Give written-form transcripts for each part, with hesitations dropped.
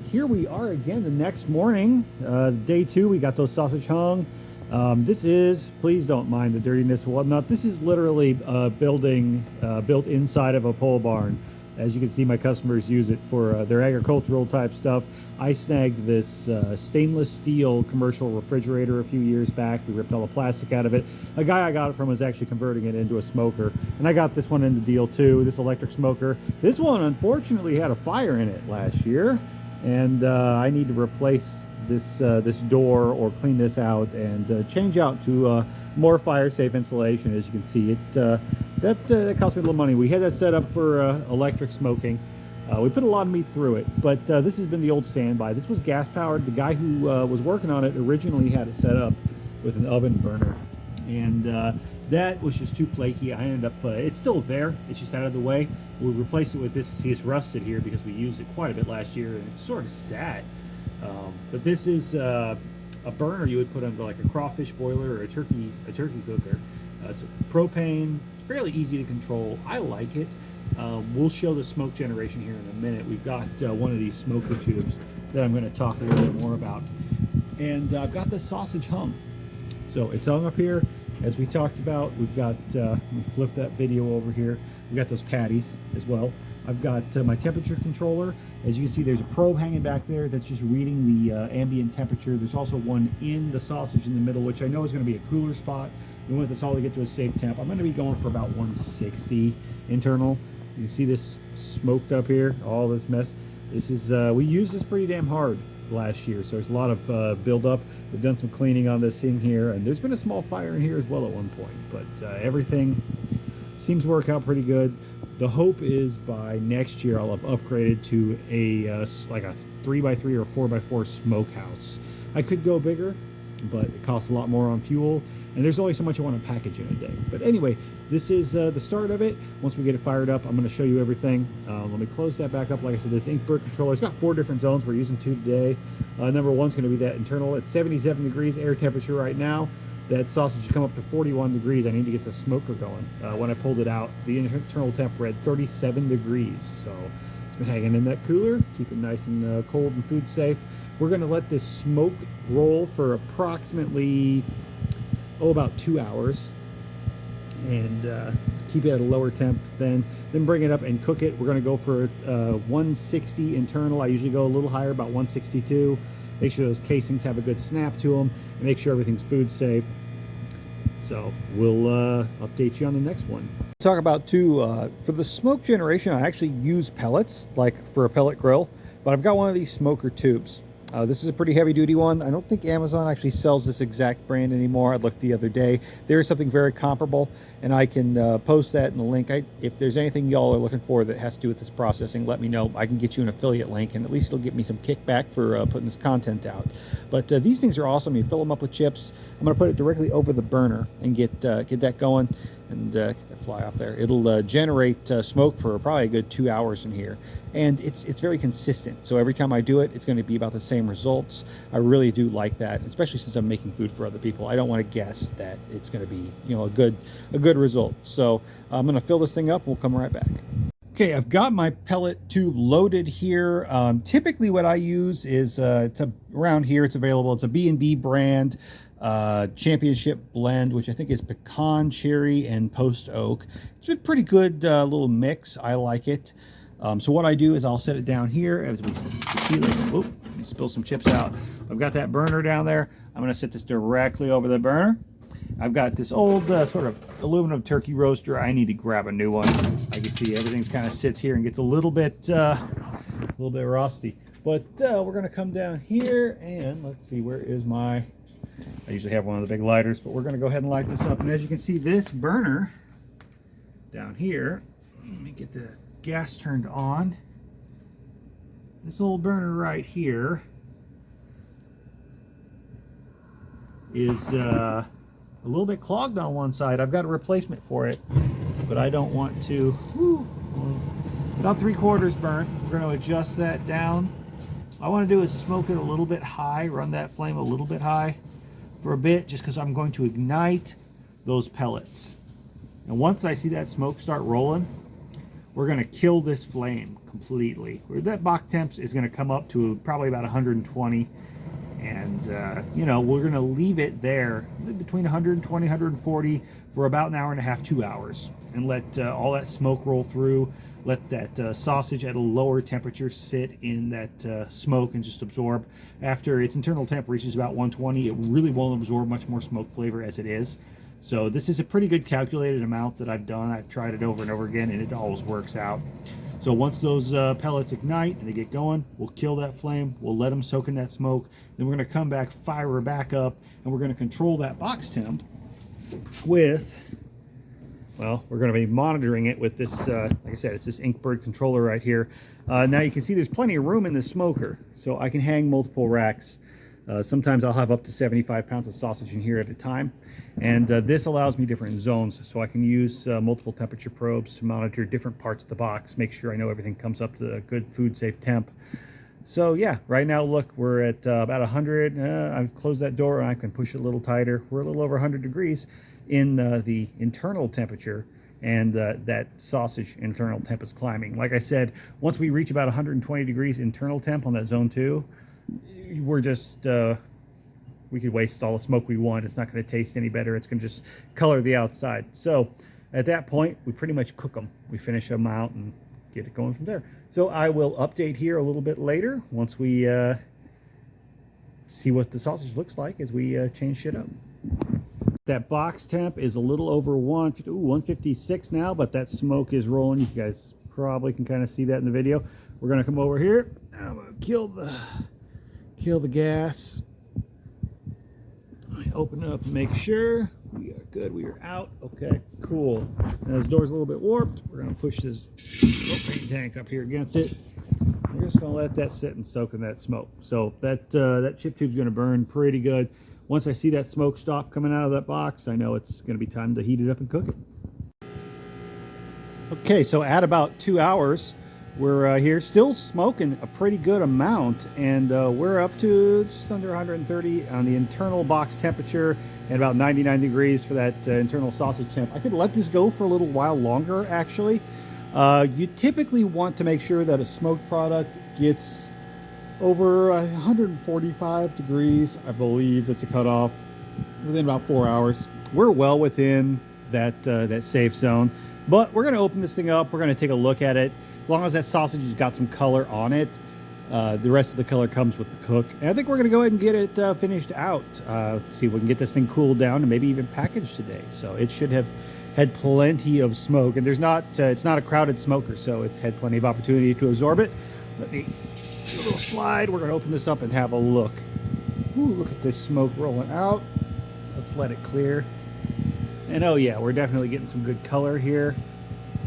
here we are again the next morning, day 2. We got those sausage hung. This is, please don't mind the dirtiness and whatnot, this is literally built inside of a pole barn. As you can see, my customers use it for their agricultural type stuff. I snagged this stainless steel commercial refrigerator a few years back. We ripped all the plastic out of it. A guy I got it from was actually converting it into a smoker. And I got this one in the deal too, this electric smoker. This one unfortunately had a fire in it last year. And I need to replace this door or clean this out and change out to more fire-safe insulation. As you can see, that cost me a little money. We had that set up for electric smoking. We put a lot of meat through it, but this has been the old standby. This was gas-powered. The guy who was working on it originally had it set up with an oven burner, and that was just too flaky. I ended up, it's still there, it's just out of the way. We replaced it with this. See, it's rusted here because we used it quite a bit last year, and it's sort of sad. But this is a burner you would put under like a crawfish boiler or a turkey cooker. It's propane, it's fairly easy to control. I like it. We'll show the smoke generation here in a minute. We've got one of these smoker tubes that I'm going to talk a little bit more about. And I've got the sausage hung. So it's hung up here. As we talked about, we've got, let me flip that video over here. We've got those patties as well. I've got my temperature controller. As you can see, there's a probe hanging back there that's just reading the ambient temperature. There's also one in the sausage in the middle, which I know is going to be a cooler spot. We want this all to get to a safe temp. I'm going to be going for about 160 internal. You can see this smoked up here, all this mess. This is, we used this pretty damn hard last year, so there's a lot of buildup. We've done some cleaning on this in here, and there's been a small fire in here as well at one point, but everything seems to work out pretty good. The hope is by next year I'll have upgraded to a like a 3x3 or 4x4 smokehouse. I could go bigger, but it costs a lot more on fuel, and there's only so much I want to package in a day. But anyway, this is the start of it. Once we get it fired up, I'm going to show you everything. Let me close that back up. Like I said, this Inkbird controller, it's got 4 different zones. We're using 2 today. Number 1 is going to be that internal. It's 77 degrees air temperature right now. That sausage should come up to 41 degrees. I need to get the smoker going. When I pulled it out, the internal temp read 37 degrees. So it's been hanging in that cooler, keep it nice and cold and food safe. We're going to let this smoke roll for approximately, about 2 hours. And keep it at a lower temp, then bring it up and cook it. We're going to go for 160 internal. I usually go a little higher, about 162. Make sure those casings have a good snap to them, and make sure everything's food safe. So we'll update you on the next one. Talk about too, for the smoke generation, I actually use pellets, like for a pellet grill, but I've got one of these smoker tubes. This is a pretty heavy duty one. I don't think Amazon actually sells this exact brand anymore. I looked the other day. There is something very comparable, and I can post that in the link. If there's anything y'all are looking for that has to do with this processing, let me know. I can get you an affiliate link, and at least it'll get me some kickback for putting this content out. But these things are awesome. You fill them up with chips. I'm going to put it directly over the burner and get that going. And get that fly off there. It'll generate smoke for probably a good 2 hours in here, and it's very consistent. So every time I do it, it's going to be about the same results. I really do like that, especially since I'm making food for other people. I don't want to guess that it's going to be, a good result. So I'm going to fill this thing up. We'll come right back. Okay, I've got my pellet tube loaded here. Typically, what I use is around here. It's available. It's a B&B brand. Championship blend, which I think is pecan, cherry, and post oak. It's a pretty good little mix. I like it. So what I do is I'll set it down here. As we see, let me spill some chips out. I've got that burner down there. I'm going to set this directly over the burner. I've got this old sort of aluminum turkey roaster. I need to grab a new one. I can see everything's kind of sits here and gets a little bit rusty. But we're going to come down here and let's see, where is my... I usually have one of the big lighters, but we're going to go ahead and light this up. And as you can see, this burner down here, let me get the gas turned on. This old burner right here is a little bit clogged on one side. I've got a replacement for it, but I don't want to. About 3/4 burnt. We're going to adjust that down. All I want to do is smoke it a little bit high, run that flame a little bit high for a bit, just because I'm going to ignite those pellets. And once I see that smoke start rolling, we're going to kill this flame completely. That box temp is going to come up to probably about 120. And, you know, we're going to leave it there between 120, 140 for about an hour and a half, 2 hours. And let all that smoke roll through. Let that sausage at a lower temperature sit in that smoke and just absorb. After its internal temp reaches about 120, it really won't absorb much more smoke flavor as it is. So this is a pretty good calculated amount that I've done. I've tried it over and over again, and it always works out. So once those pellets ignite and they get going, we'll kill that flame. We'll let them soak in that smoke. Then we're going to come back, fire her back up, and we're going to control that box temp with, well, we're going to be monitoring it with this, like I said, it's this Inkbird controller right here. Now you can see there's plenty of room in the smoker, so I can hang multiple racks. Sometimes I'll have up to 75 pounds of sausage in here at a time. And this allows me different zones, so I can use multiple temperature probes to monitor different parts of the box, make sure I know everything comes up to a good food safe temp. So yeah, right now, look, we're at about 100. I've closed that door and I can push it a little tighter. We're a little over 100 degrees in the internal temperature, and that sausage internal temp is climbing. Like I said, once we reach about 120 degrees internal temp on that zone 2, we're just we could waste all the smoke we want. It's not going to taste any better. It's going to just color the outside. So at that point, we pretty much cook them. We finish them out and get it going from there. So I will update here a little bit later once we see what the sausage looks like as we change shit up. That box temp is a little over 156 now, but that smoke is rolling. You guys probably can kind of see that in the video. We're going to come over here. I'm going to kill the gas. Open it up and make sure we are good. We are out. Okay, cool. Now this door's a little bit warped. We're going to push this propane tank up here against it. We're just going to let that sit and soak in that smoke. So that chip tube's going to burn pretty good. Once I see that smoke stop coming out of that box, I know it's going to be time to heat it up and cook it. Okay, so at about 2 hours, we're here still smoking a pretty good amount, and we're up to just under 130 on the internal box temperature and about 99 degrees for that internal sausage temp. I could let this go for a little while longer, actually. You typically want to make sure that a smoked product gets over 145 degrees, I believe it's a cutoff, within about 4 hours. We're well within that safe zone, but we're going to open this thing up. We're going to take a look at it. As long as that sausage has got some color on it, the rest of the color comes with the cook. And I think we're going to go ahead and get it finished out. See if we can get this thing cooled down and maybe even packaged today. So it should have had plenty of smoke. And there's not, it's not a crowded smoker, so it's had plenty of opportunity to absorb it. Let me do a little slide. We're going to open this up and have a look. Ooh, look at this smoke rolling out. Let's let it clear. And oh yeah, we're definitely getting some good color here.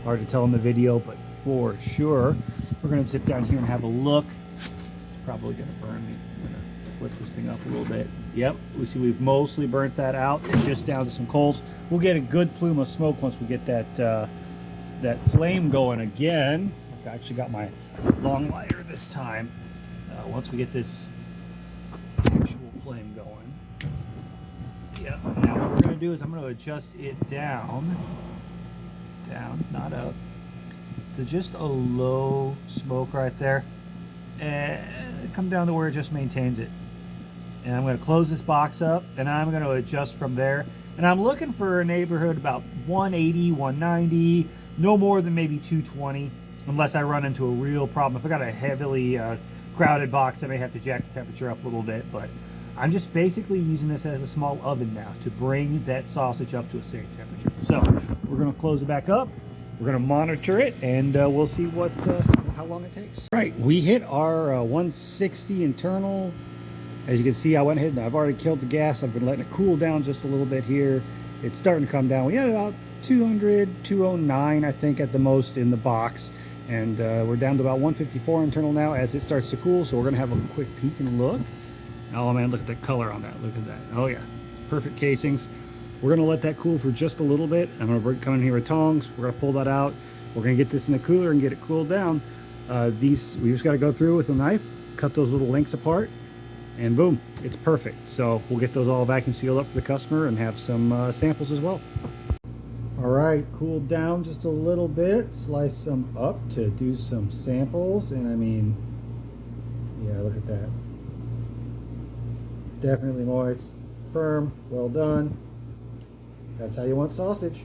Hard to tell in the video, but for sure. We're going to sit down here and have a look. It's probably going to burn me. I'm going to flip this thing up a little bit. Yep, we see we've mostly burnt that out. It's just down to some coals. We'll get a good plume of smoke once we get that that flame going again. I actually got my long lighter this time. Once we get this actual flame going. Yeah, now what we're going to do is I'm going to adjust it down, not up, to just a low smoke right there, and come down to where it just maintains it. And I'm going to close this box up, and I'm going to adjust from there. And I'm looking for a neighborhood about 180, 190, no more than maybe 220, unless I run into a real problem. If I got a heavily crowded box, I may have to jack the temperature up a little bit, but I'm just basically using this as a small oven now to bring that sausage up to a safe temperature. So we're going to close it back up. We're going to monitor it, and we'll see what how long it takes. Right, we hit our 160 internal. As you can see, I went ahead and I've already killed the gas. I've been letting it cool down just a little bit here. It's starting to come down. We had about 200, 209, I think, at the most in the box. And we're down to about 154 internal now as it starts to cool. So we're going to have a quick peek and look. Oh man, look at the color on that. Look at that. Oh yeah, perfect casings. We're going to let that cool for just a little bit. I'm going to come in here with tongs. We're going to pull that out. We're going to get this in the cooler and get it cooled down. We just got to go through with a knife, cut those little links apart, and boom, it's perfect. So we'll get those all vacuum sealed up for the customer and have some samples as well. All right, cooled down just a little bit. Slice some up to do some samples, and I mean, yeah, look at that. Definitely moist, firm, well done. That's how you want sausage.